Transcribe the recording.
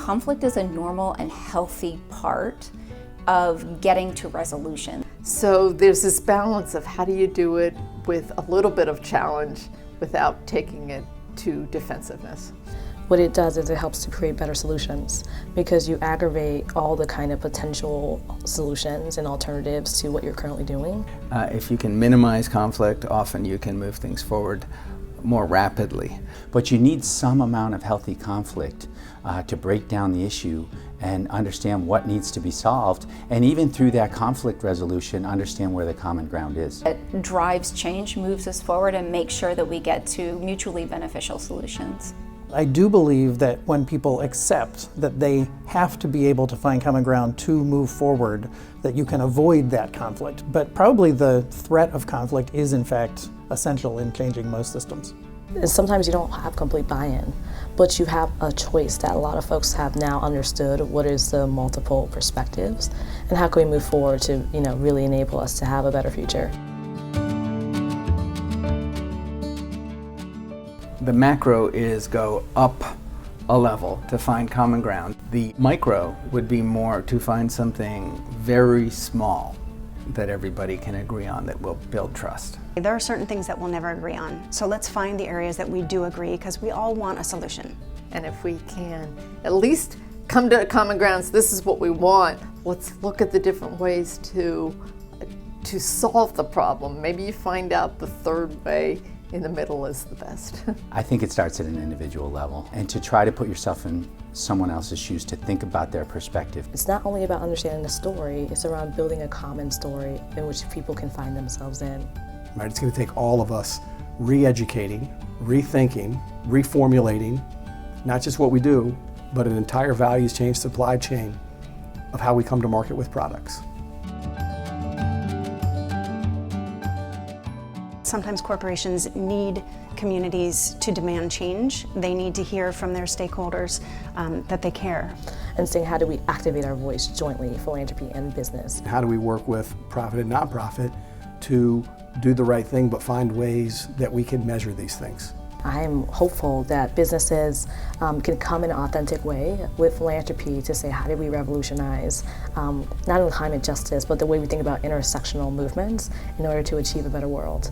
conflict is a normal and healthy part of getting to resolution. So there's this balance of how do you do it with a little bit of challenge without taking it to defensiveness. What it does is it helps to create better solutions because you aggravate all the kind of potential solutions and alternatives to what you're currently doing. If you can minimize conflict, often you can move things forward more rapidly. But you need some amount of healthy conflict to break down the issue and understand what needs to be solved, and even through that conflict resolution, understand where the common ground is. It drives change, moves us forward, and makes sure that we get to mutually beneficial solutions. I do believe that when people accept that they have to be able to find common ground to move forward, that you can avoid that conflict. But probably the threat of conflict is in fact essential in changing most systems. And sometimes you don't have complete buy-in, but you have a choice that a lot of folks have now understood what is the multiple perspectives and how can we move forward to really enable us to have a better future. The macro is go up a level to find common ground. The micro would be more to find something very small that everybody can agree on that will build trust. There are certain things that we'll never agree on, so let's find the areas that we do agree because we all want a solution. And if we can at least come to common grounds, this is what we want, let's look at the different ways to solve the problem. Maybe you find out the third way in the middle is the best. I think it starts at an individual level, and to try to put yourself in someone else's shoes, to think about their perspective. It's not only about understanding the story, it's around building a common story in which people can find themselves in. Right, it's going to take all of us re-educating, rethinking, reformulating, not just what we do, but an entire values change supply chain of how we come to market with products. Sometimes corporations need communities to demand change. They need to hear from their stakeholders that they care. And saying how do we activate our voice jointly, philanthropy and business. How do we work with profit and nonprofit to do the right thing but find ways that we can measure these things? I'm hopeful that businesses can come in an authentic way with philanthropy to say how do we revolutionize not only climate justice but the way we think about intersectional movements in order to achieve a better world.